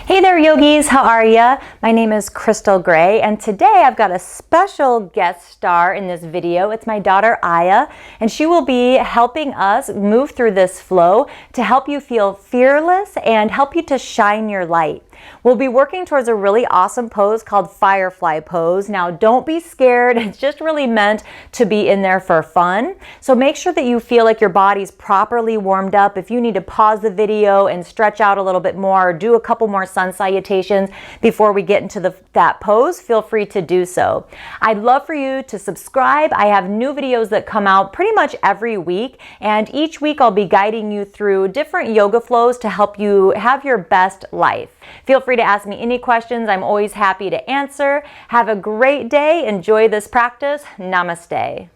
Hey there yogis, how are ya? My name is Crystal Gray and today I've got a special guest star in this video. It's my daughter Aya and she will be helping us move through this flow to help you feel fearless and help you to shine your light. We'll be working towards a really awesome pose called Firefly Pose. Now don't be scared, it's just really meant to be in there for fun. So make sure that you feel like your body's properly warmed up. If you need to pause the video and stretch out a little bit more or do a couple more sun salutations before we get into that pose, feel free to do so. I'd love for you to subscribe. I have new videos that come out pretty much every week, and each week I'll be guiding you through different yoga flows to help you have your best life. Feel free to ask me any questions. I'm always happy to answer. Have a great day. Enjoy this practice. Namaste.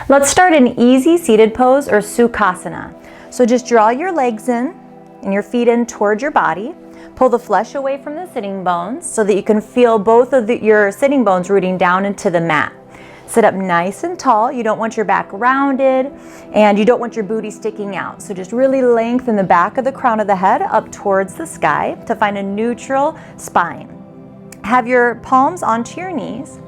Let's start an easy seated pose or sukhasana. So just draw your legs in and your feet in towards your body. Pull the flesh away from the sitting bones so that you can feel both of your sitting bones rooting down into the mat. Sit up nice and tall. You don't want your back rounded and you don't want your booty sticking out. So just really lengthen the back of the crown of the head up towards the sky to find a neutral spine. Have your palms onto your knees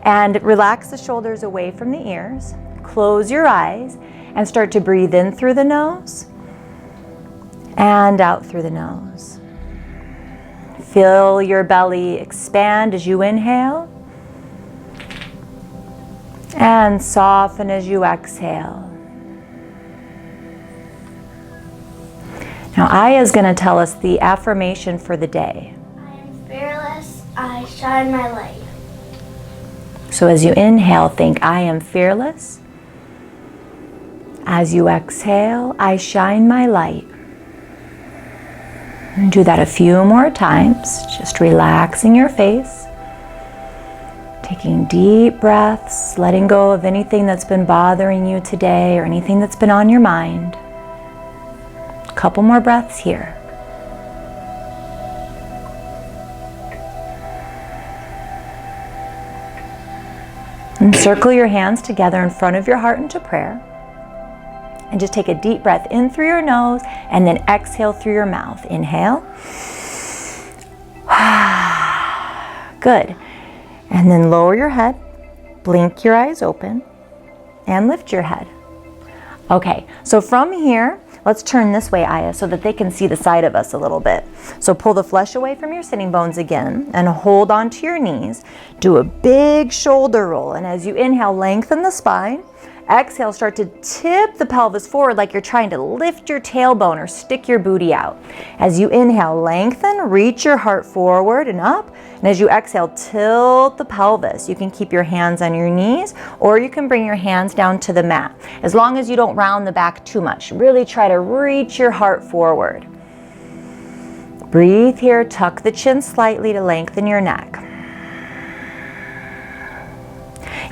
and relax the shoulders away from the ears. Close your eyes and start to breathe in through the nose and out through the nose. Feel your belly expand as you inhale and soften as you exhale. Now Aya is going to tell us the affirmation for the day. I am fearless, I shine my light. So as you inhale, think, I am fearless. As you exhale, I shine my light. And do that a few more times, just relaxing your face. Taking deep breaths, letting go of anything that's been bothering you today or anything that's been on your mind. A couple more breaths here. And circle your hands together in front of your heart into prayer. And just take a deep breath in through your nose and then exhale through your mouth. Inhale. Good. And then lower your head, blink your eyes open, and lift your head. Okay, so from here, let's turn this way, Aya, so that they can see the side of us a little bit. So pull the flesh away from your sitting bones again and hold onto your knees. Do a big shoulder roll, and as you inhale, lengthen the spine. Exhale, start to tip the pelvis forward like you're trying to lift your tailbone or stick your booty out. As you inhale, lengthen, reach your heart forward and up. And as you exhale, tilt the pelvis. You can keep your hands on your knees or you can bring your hands down to the mat. As long as you don't round the back too much, really try to reach your heart forward. Breathe here, tuck the chin slightly to lengthen your neck.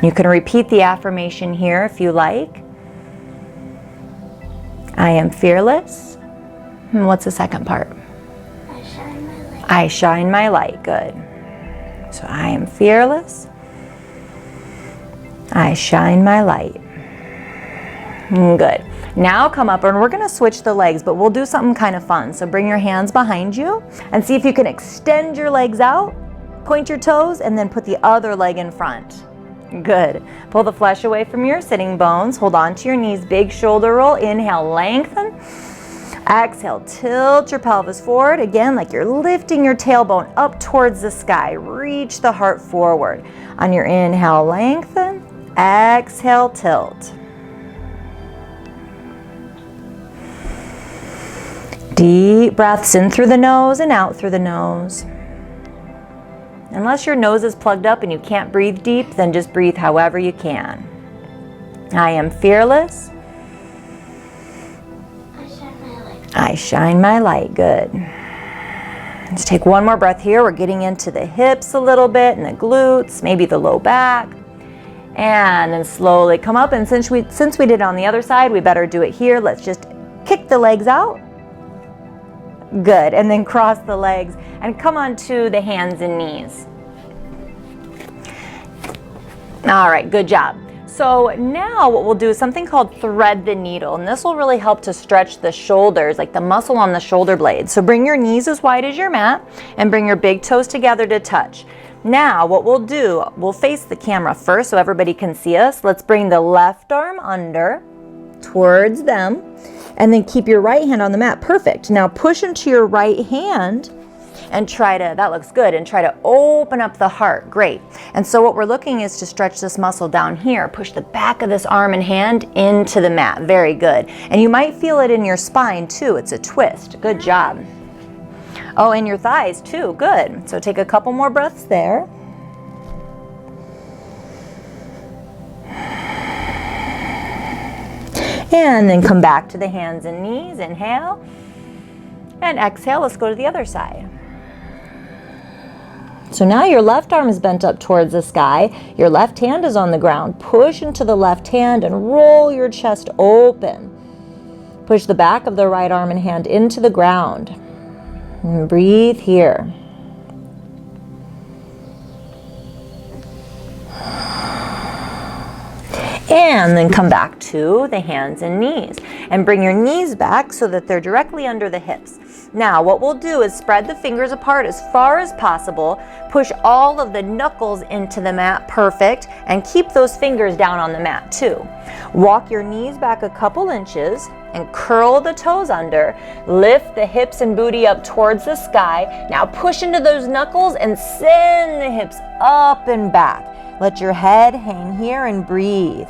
You can repeat the affirmation here if you like. I am fearless. And what's the second part? I shine my light. I shine my light. Good. So I am fearless. I shine my light. Good. Now come up and we're going to switch the legs, but we'll do something kind of fun. So bring your hands behind you and see if you can extend your legs out, point your toes, and then put the other leg in front. Good. Pull the flesh away from your sitting bones. Hold on to your knees. Big shoulder roll. Inhale, lengthen. Exhale, tilt your pelvis forward. Again, like you're lifting your tailbone up towards the sky. Reach the heart forward. On your inhale, lengthen. Exhale, tilt. Deep breaths in through the nose and out through the nose. Unless your nose is plugged up and you can't breathe deep, then just breathe however you can. I am fearless. I shine my light. I shine my light. Good. Let's take one more breath here. We're getting into the hips a little bit and the glutes, maybe the low back. And then slowly come up. And since we did it on the other side, we better do it here. Let's just kick the legs out. Good, and then cross the legs and come onto the hands and knees. All right, good job. So now what we'll do is something called thread the needle, and this will really help to stretch the shoulders, like the muscle on the shoulder blades. So bring your knees as wide as your mat and bring your big toes together to touch. Now what we'll do, we'll face the camera first so everybody can see us. Let's bring the left arm under towards them and then keep your right hand on the mat. Perfect. Now push into your right hand and try to, that looks good, and try to open up the heart. Great. And so what we're looking is to stretch this muscle down here. Push the back of this arm and hand into the mat. Very good. And you might feel it in your spine too. It's a twist. Good job. Oh, and your thighs too. Good. So take a couple more breaths there. And then come back to the hands and knees. Inhale. And exhale. Let's go to the other side. So now your left arm is bent up towards the sky. Your left hand is on the ground. Push into the left hand and roll your chest open. Push the back of the right arm and hand into the ground. And breathe here. And then come back to the hands and knees. And bring your knees back so that they're directly under the hips. Now what we'll do is spread the fingers apart as far as possible. Push all of the knuckles into the mat. Perfect. And keep those fingers down on the mat too. Walk your knees back a couple inches and curl the toes under. Lift the hips and booty up towards the sky. Now push into those knuckles and send the hips up and back. Let your head hang here and breathe.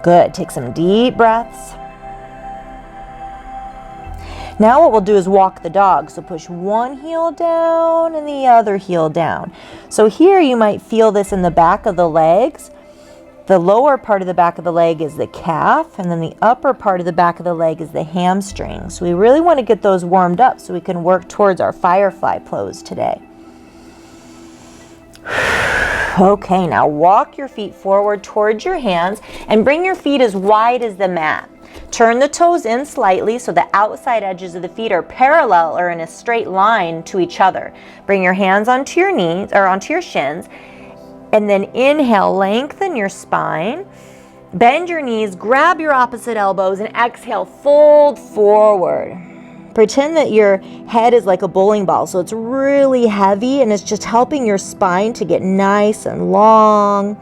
Good. Take some deep breaths. Now what we'll do is walk the dog. So push one heel down and the other heel down. So here you might feel this in the back of the legs. The lower part of the back of the leg is the calf, and then the upper part of the back of the leg is the hamstring. So we really want to get those warmed up so we can work towards our Firefly Pose today. Okay, now walk your feet forward towards your hands and bring your feet as wide as the mat. Turn the toes in slightly so the outside edges of the feet are parallel or in a straight line to each other. Bring your hands onto your knees or onto your shins, and then inhale, lengthen your spine. Bend your knees, grab your opposite elbows, and exhale, fold forward. Pretend that your head is like a bowling ball, so it's really heavy and it's just helping your spine to get nice and long.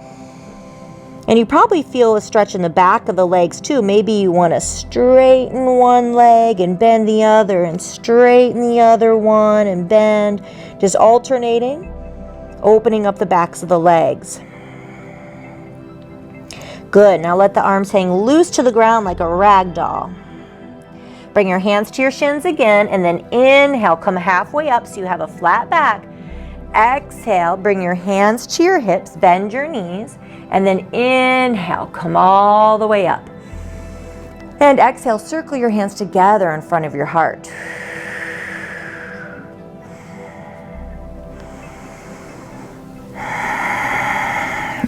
And you probably feel a stretch in the back of the legs too. Maybe you want to straighten one leg and bend the other and straighten the other one and bend. Just alternating, opening up the backs of the legs. Good. Now let the arms hang loose to the ground like a rag doll. Bring your hands to your shins again and then inhale. Come halfway up so you have a flat back. Exhale. Bring your hands to your hips. Bend your knees. And then inhale, come all the way up. And exhale, circle your hands together in front of your heart.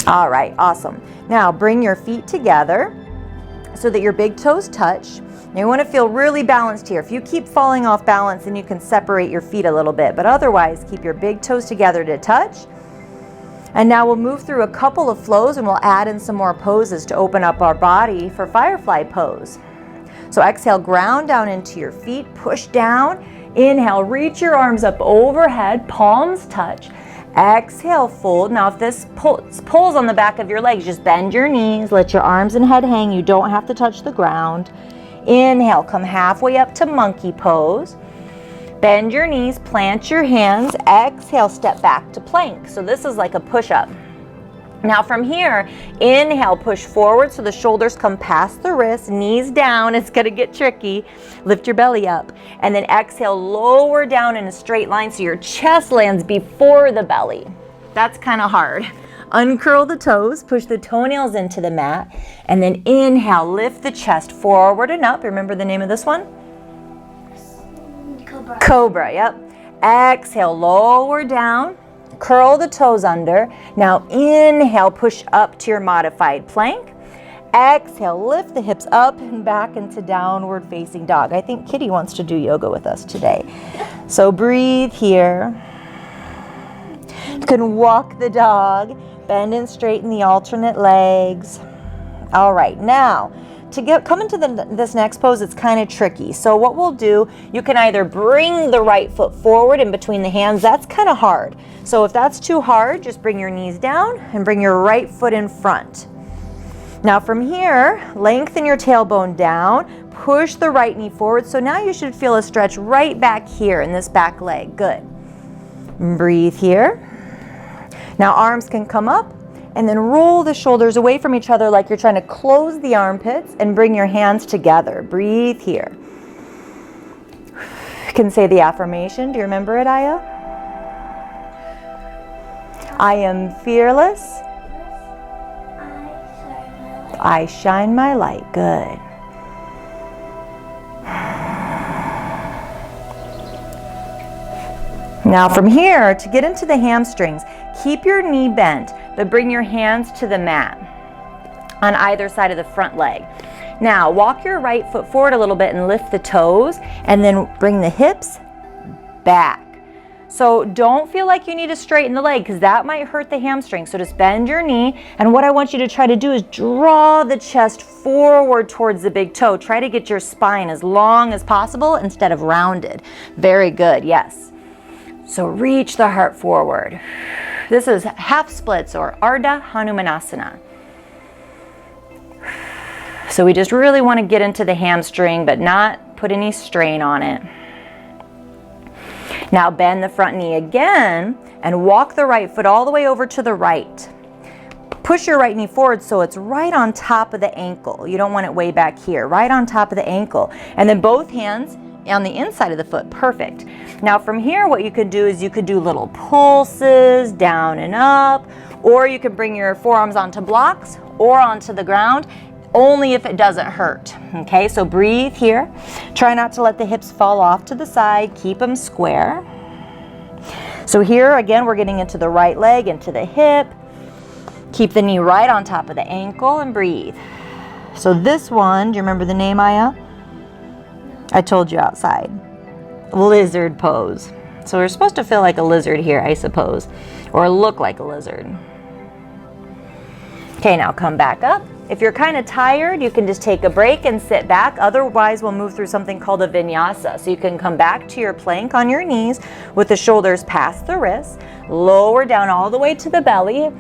All right, awesome. Now bring your feet together so that your big toes touch. Now you want to feel really balanced here. If you keep falling off balance, then you can separate your feet a little bit. But otherwise, keep your big toes together to touch. And now we'll move through a couple of flows and we'll add in some more poses to open up our body for Firefly Pose. So exhale, ground down into your feet, push down. Inhale, reach your arms up overhead, palms touch. Exhale, fold. Now if this pulls on the back of your legs, just bend your knees, let your arms and head hang. You don't have to touch the ground. Inhale, come halfway up to monkey pose. Bend your knees, plant your hands, exhale, step back to plank. So this is like a push-up. Now from here, inhale, push forward so the shoulders come past the wrists, knees down, it's gonna get tricky. Lift your belly up. And then exhale, lower down in a straight line so your chest lands before the belly. That's kind of hard. Uncurl the toes, push the toenails into the mat, and then inhale, lift the chest forward and up. Remember the name of this one? Cobra, yep. Exhale, lower down, curl the toes under. Now inhale, push up to your modified plank. Exhale, lift the hips up and back into downward facing dog. I think Kitty wants to do yoga with us today. So breathe here. You can walk the dog. Bend and straighten the alternate legs. All right, now to come into this next pose, it's kind of tricky. So what we'll do, you can either bring the right foot forward in between the hands. That's kind of hard. So if that's too hard, just bring your knees down and bring your right foot in front. Now from here, lengthen your tailbone down, push the right knee forward. So now you should feel a stretch right back here in this back leg. Good. Breathe here. Now arms can come up and then roll the shoulders away from each other like you're trying to close the armpits and bring your hands together. Breathe here. You can say the affirmation. Do you remember it, Aya? I am fearless. I shine my light. Good. Now from here, to get into the hamstrings, keep your knee bent, but bring your hands to the mat on either side of the front leg. Now walk your right foot forward a little bit and lift the toes, and then bring the hips back. So don't feel like you need to straighten the leg because that might hurt the hamstring. So just bend your knee, and what I want you to try to do is draw the chest forward towards the big toe. Try to get your spine as long as possible instead of rounded. Very good, yes. So reach the heart forward. This is half splits or Ardha Hanumanasana. So we just really want to get into the hamstring but not put any strain on it. Now bend the front knee again and walk the right foot all the way over to the right. Push your right knee forward so it's right on top of the ankle. You don't want it way back here, right on top of the ankle. And then both hands on the inside of the foot. Perfect. Now from here, what you could do is you could do little pulses down and up, or you could bring your forearms onto blocks or onto the ground, only if it doesn't hurt. Okay, so breathe here. Try not to let the hips fall off to the side. Keep them square. So here again, we're getting into the right leg, into the hip. Keep the knee right on top of the ankle and breathe. So this one, do you remember the name, Aya? I told you outside. Lizard pose. So we're supposed to feel like a lizard here, I suppose, or look like a lizard. Okay, now come back up. If you're kind of tired, you can just take a break and sit back. Otherwise, we'll move through something called a vinyasa. So you can come back to your plank on your knees with the shoulders past the wrists. Lower down all the way to the belly.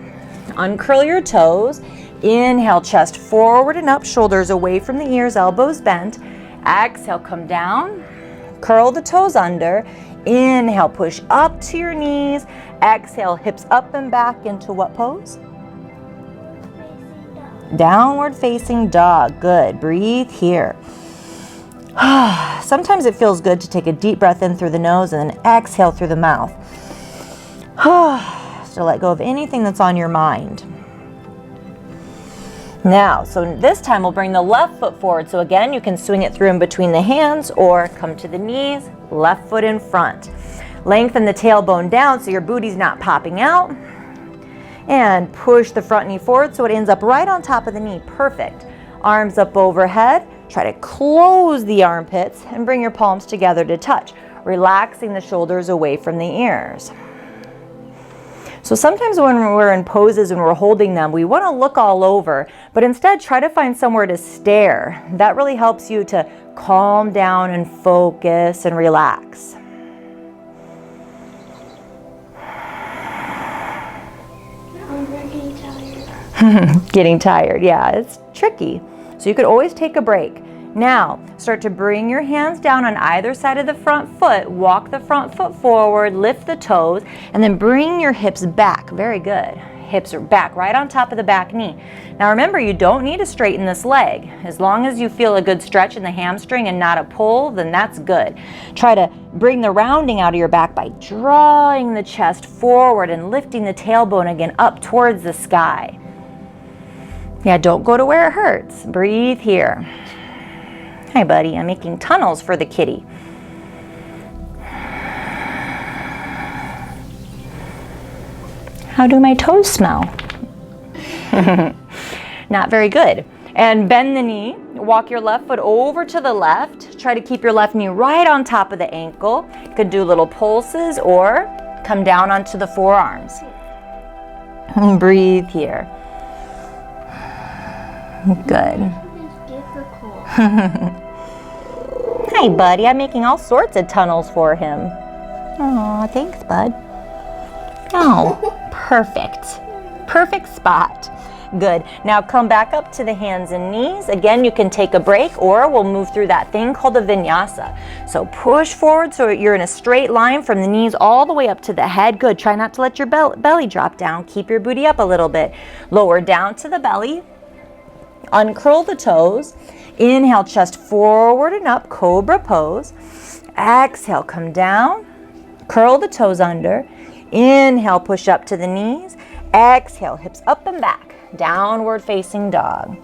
Uncurl your toes. Inhale, chest forward and up, shoulders away from the ears, elbows bent. Exhale, come down, curl the toes under. Inhale, push up to your knees. Exhale, hips up and back into what pose? Downward facing dog. Good. Breathe here. Sometimes it feels good to take a deep breath in through the nose and then exhale through the mouth. So let go of anything that's on your mind. Now, so this time we'll bring the left foot forward. So again, you can swing it through in between the hands or come to the knees, left foot in front. Lengthen the tailbone down so your booty's not popping out. And push the front knee forward so it ends up right on top of the knee. Perfect. Arms up overhead. Try to close the armpits and bring your palms together to touch, relaxing the shoulders away from the ears. So sometimes when we're in poses and we're holding them, we want to look all over, but instead try to find somewhere to stare. That really helps you to calm down and focus and relax. I'm getting tired. Getting tired, yeah, it's tricky. So you could always take a break. Now, start to bring your hands down on either side of the front foot. Walk the front foot forward, lift the toes, and then bring your hips back. Very good. Hips are back, right on top of the back knee. Now remember, you don't need to straighten this leg. As long as you feel a good stretch in the hamstring and not a pull, then that's good. Try to bring the rounding out of your back by drawing the chest forward and lifting the tailbone again up towards the sky. Yeah, don't go to where it hurts. Breathe here. Hi, buddy. I'm making tunnels for the kitty. How do my toes smell? Not very good. And bend the knee. Walk your left foot over to the left. Try to keep your left knee right on top of the ankle. You could do little pulses or come down onto the forearms. And breathe here. Good. It's difficult. Hi, buddy. I'm making all sorts of tunnels for him. Aw, thanks, bud. Oh, perfect. Perfect spot. Good. Now come back up to the hands and knees. Again, you can take a break or we'll move through that thing called a vinyasa. So push forward so you're in a straight line from the knees all the way up to the head. Good. Try not to let your belly drop down. Keep your booty up a little bit. Lower down to the belly. Uncurl the toes. Inhale, chest forward and up, cobra pose. Exhale, come down. Curl the toes under. Inhale, push up to the knees. Exhale, hips up and back. Downward facing dog.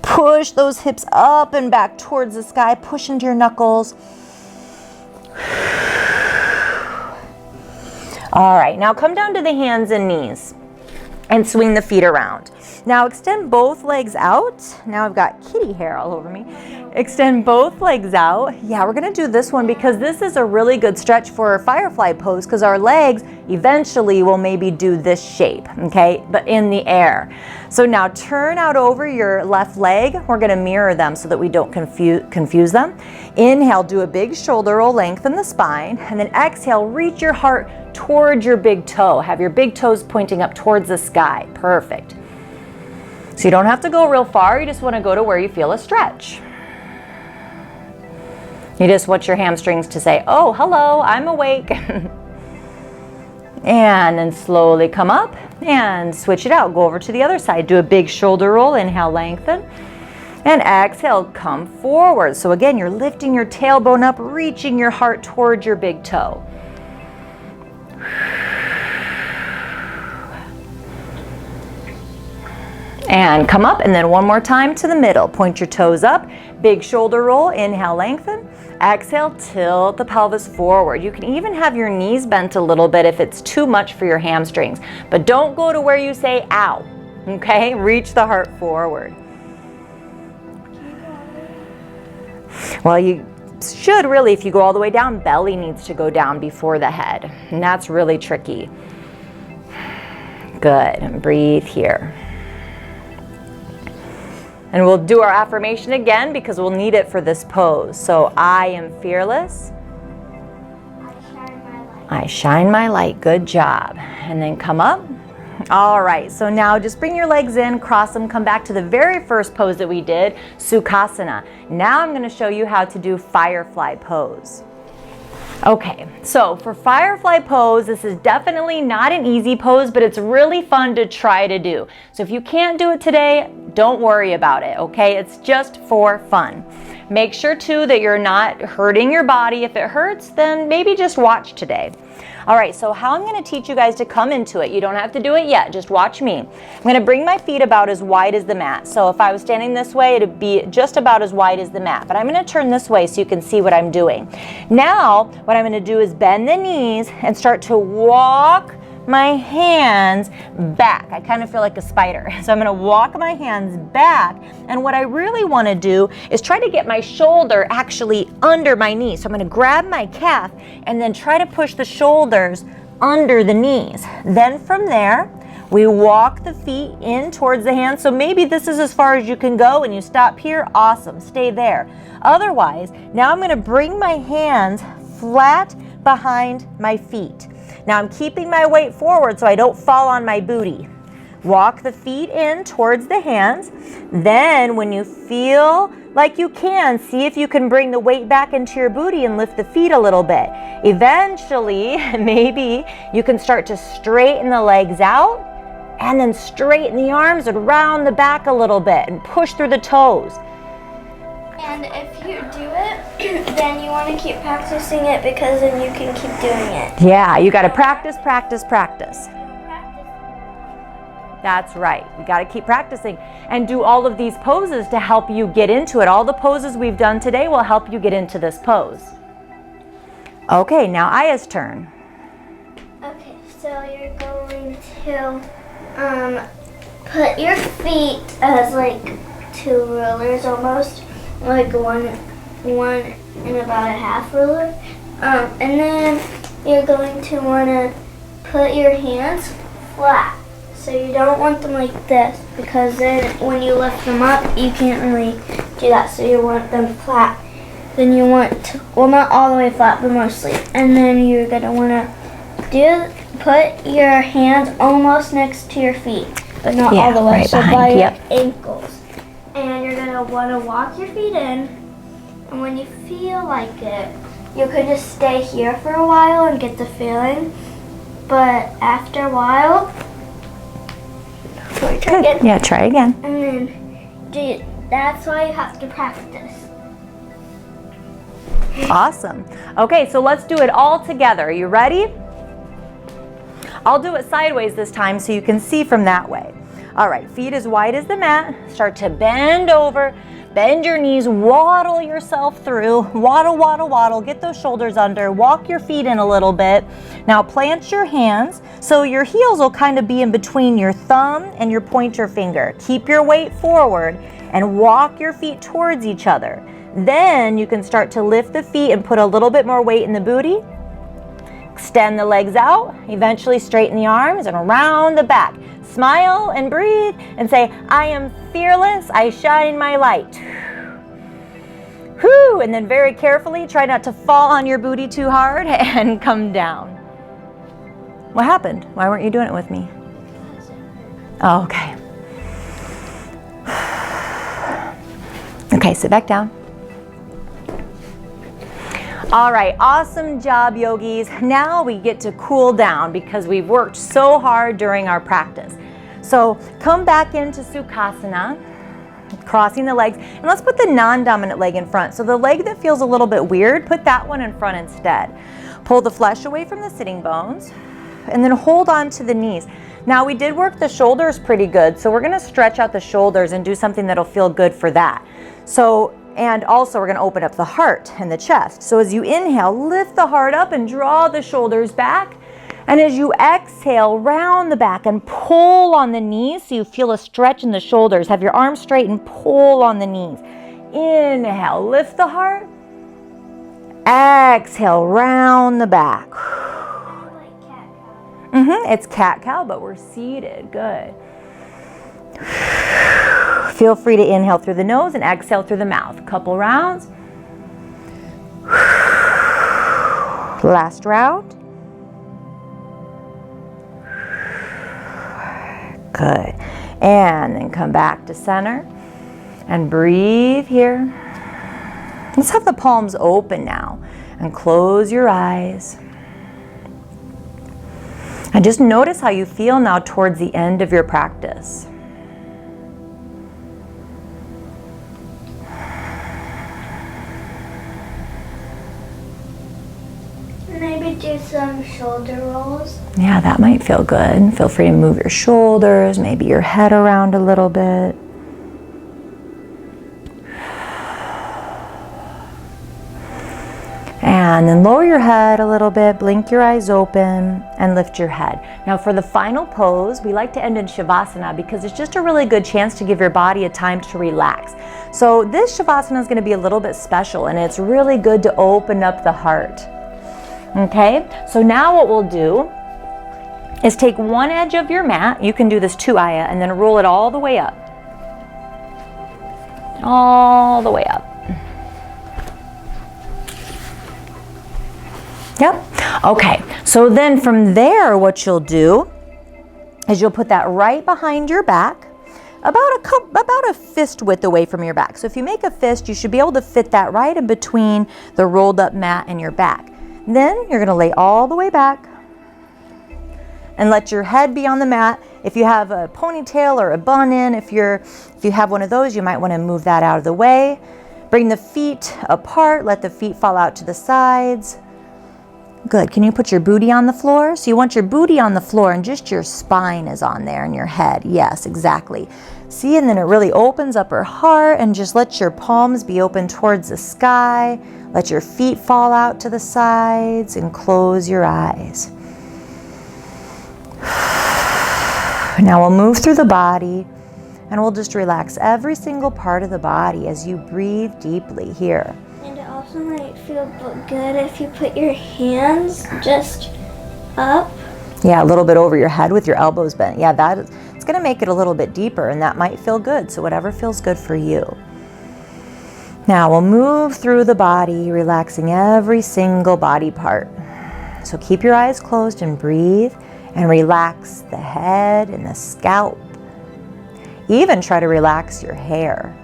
Push those hips up and back towards the sky. Push into your knuckles. All right, now come down to the hands and knees and swing the feet around. Now extend both legs out. Now I've got kitty hair all over me. Extend both legs out. Yeah, we're gonna do this one because this is a really good stretch for Firefly Pose because our legs eventually will maybe do this shape, okay, but in the air. So now turn out over your left leg. We're gonna mirror them so that we don't confuse them. Inhale, do a big shoulder roll, lengthen the spine, and then exhale, reach your heart towards your big toe. Have your big toes pointing up towards the sky. Perfect. So you don't have to go real far, you just want to go to where you feel a stretch. You just want your hamstrings to say, oh, hello, I'm awake. And then slowly come up and switch it out. Go over to the other side. Do a big shoulder roll, inhale, lengthen. And exhale, come forward. So again, you're lifting your tailbone up, reaching your heart towards your big toe. And come up, and then one more time to the middle. Point your toes up, big shoulder roll, inhale, lengthen. Exhale, tilt the pelvis forward. You can even have your knees bent a little bit if it's too much for your hamstrings, but don't go to where you say ow, okay? Reach the heart forward. Well, you should really, if you go all the way down, belly needs to go down before the head, and that's really tricky. Good, and breathe here. And we'll do our affirmation again because we'll need it for this pose. So I am fearless. I shine my light. Good job. And then come up. All right, so now just bring your legs in, cross them, come back to the very first pose that we did, Sukhasana. Now I'm going to show you how to do Firefly Pose. Okay, so for Firefly Pose, this is definitely not an easy pose, but it's really fun to try to do. So if you can't do it today, don't worry about it, okay? It's just for fun. Make sure too that you're not hurting your body. If it hurts, then maybe just watch today. All right, so how I'm gonna teach you guys to come into it. You don't have to do it yet, just watch me. I'm gonna bring my feet about as wide as the mat. So if I was standing this way, it'd be just about as wide as the mat. But I'm gonna turn this way so you can see what I'm doing. Now, what I'm gonna do is bend the knees and start to walk my hands back. I kind of feel like a spider. So I'm gonna walk my hands back, and what I really wanna do is try to get my shoulder actually under my knee. So I'm gonna grab my calf and then try to push the shoulders under the knees. Then from there, we walk the feet in towards the hands. So maybe this is as far as you can go and you stop here, awesome, stay there. Otherwise, now I'm gonna bring my hands flat behind my feet. Now I'm keeping my weight forward so I don't fall on my booty. Walk the feet in towards the hands. Then when you feel like you can, see if you can bring the weight back into your booty and lift the feet a little bit. Eventually, maybe you can start to straighten the legs out and then straighten the arms around the back a little bit and push through the toes. And if you do it, then you want to keep practicing it because then you can keep doing it. Yeah, you got to practice, practice, practice. That's right. We got to keep practicing and do all of these poses to help you get into it. All the poses we've done today will help you get into this pose. Okay, now Aya's turn. Okay, so you're going to put your feet as like two rulers almost, like one and about a half ruler. And then you're going to want to put your hands flat. So you don't want them like this, because then when you lift them up, you can't really do that. So you want them flat. Then you want to, well, not all the way flat, but mostly. And then you're gonna wanna put your hands almost next to your feet, but not all the way. Right so behind, by yep. your ankles. And you're gonna wanna walk your feet in. And when you feel like it, you could just stay here for a while and get the feeling. But after a while, try again. Yeah, try again. And then that's why you have to practice. Awesome. Okay, so let's do it all together. Are you ready? I'll do it sideways this time so you can see from that way. All right, feet as wide as the mat. Start to bend over. Bend your knees, waddle yourself through. Waddle, waddle, waddle. Get those shoulders under. Walk your feet in a little bit. Now plant your hands so your heels will kind of be in between your thumb and your pointer finger. Keep your weight forward and walk your feet towards each other. Then you can start to lift the feet and put a little bit more weight in the booty. Extend the legs out. Eventually straighten the arms and around the back. Smile and breathe and say, I am fearless, I shine my light. Whew, and then very carefully try not to fall on your booty too hard and come down. What happened? Why weren't you doing it with me? Oh, okay. Okay, sit back down. All right, awesome job, yogis. Now we get to cool down because we've worked so hard during our practice. So come back into Sukhasana, crossing the legs, and let's put the non-dominant leg in front. So the leg that feels a little bit weird, put that one in front instead. Pull the flesh away from the sitting bones, and then hold on to the knees. Now we did work the shoulders pretty good, so we're gonna stretch out the shoulders and do something that'll feel good for that. So, and also we're gonna open up the heart and the chest. So as you inhale, lift the heart up and draw the shoulders back. And as you exhale, round the back and pull on the knees so you feel a stretch in the shoulders. Have your arms straight and pull on the knees. Inhale, lift the heart. Exhale, round the back. It's cat-cow, but we're seated. Good. Feel free to inhale through the nose and exhale through the mouth. Couple rounds. Last round. Good. And then come back to center and breathe here. Let's have the palms open now and close your eyes. And just notice how you feel now towards the end of your practice. Maybe do some shoulder rolls. Yeah, that might feel good. Feel free to move your shoulders, maybe your head around a little bit. And then lower your head a little bit, blink your eyes open, and lift your head. Now for the final pose, we like to end in Shavasana because it's just a really good chance to give your body a time to relax. So this Shavasana is going to be a little bit special, and it's really good to open up the heart. Okay, so now what we'll do is take one edge of your mat, you can do this too, Aya, and then roll it all the way up. All the way up. Yep. Okay, so then from there what you'll do is you'll put that right behind your back, about a fist width away from your back. So if you make a fist, you should be able to fit that right in between the rolled up mat and your back. Then you're going to lay all the way back and let your head be on the mat. If you have a ponytail or a bun in, if you have one of those, you might want to move that out of the way. Bring the feet apart, let the feet fall out to the sides. Good. Can you put your booty on the floor? So you want your booty on the floor and just your spine is on there and your head. Yes, exactly. See, and then it really opens up her heart, and just let your palms be open towards the sky. Let your feet fall out to the sides and close your eyes. Now we'll move through the body and we'll just relax every single part of the body as you breathe deeply here. And it also might feel good if you put your hands just up. Yeah, a little bit over your head with your elbows bent. Yeah, it's going to make it a little bit deeper, and that might feel good. So whatever feels good for you. Now we'll move through the body, relaxing every single body part. So keep your eyes closed and breathe, and relax the head and the scalp. Even try to relax your hair.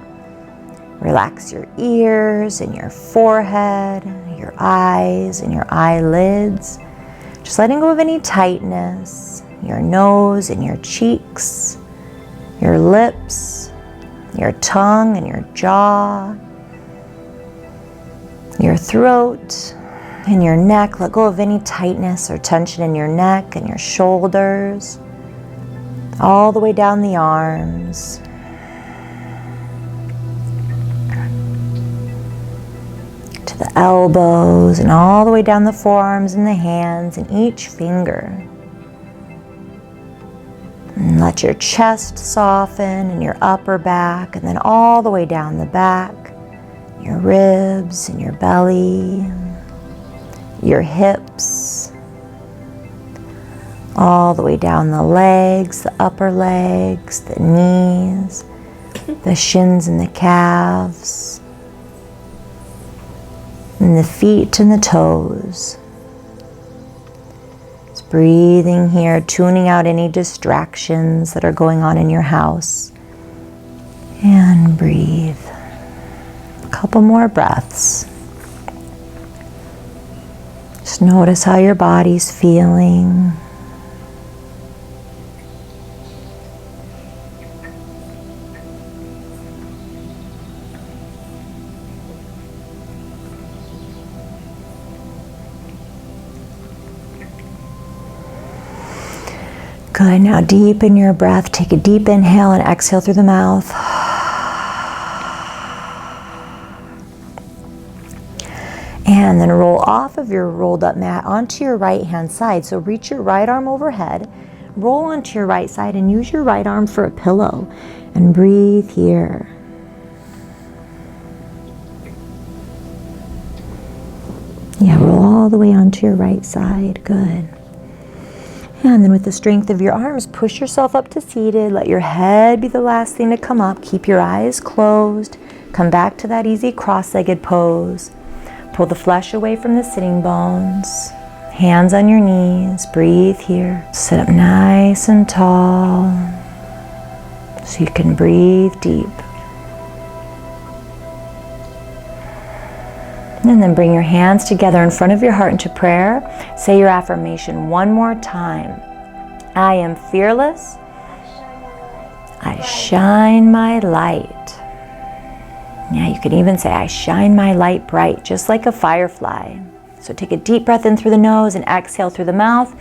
Relax your ears and your forehead, your eyes and your eyelids. Just letting go of any tightness, your nose and your cheeks, your lips, your tongue and your jaw, your throat and your neck. Let go of any tightness or tension in your neck and your shoulders, all the way down the arms. The elbows and all the way down the forearms and the hands and each finger. And let your chest soften and your upper back, and then all the way down the back, your ribs and your belly, your hips, all the way down the legs, the upper legs, the knees, the shins and the calves, and the feet and the toes. Just breathing here, tuning out any distractions that are going on in your house. And breathe. A couple more breaths. Just notice how your body's feeling. Good. Now deepen your breath. Take a deep inhale and exhale through the mouth. And then roll off of your rolled up mat onto your right hand side. So reach your right arm overhead, roll onto your right side, and use your right arm for a pillow. And breathe here. Yeah, roll all the way onto your right side. Good. And then with the strength of your arms, push yourself up to seated. Let your head be the last thing to come up. Keep your eyes closed. Come back to that easy cross-legged pose. Pull the flesh away from the sitting bones. Hands on your knees. Breathe here. Sit up nice and tall so you can breathe deep. And then bring your hands together in front of your heart into prayer. Say your affirmation one more time. I am fearless. I shine my light. Yeah, you can even say, I shine my light bright, just like a firefly. So take a deep breath in through the nose and exhale through the mouth.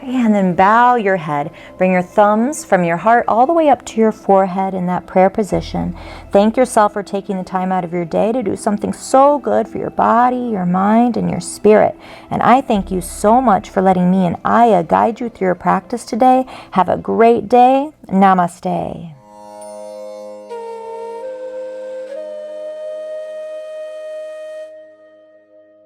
And then bow your head. Bring your thumbs from your heart all the way up to your forehead in that prayer position. Thank yourself for taking the time out of your day to do something so good for your body, your mind, and your spirit. And I thank you so much for letting me and Aya guide you through your practice today. Have a great day. Namaste.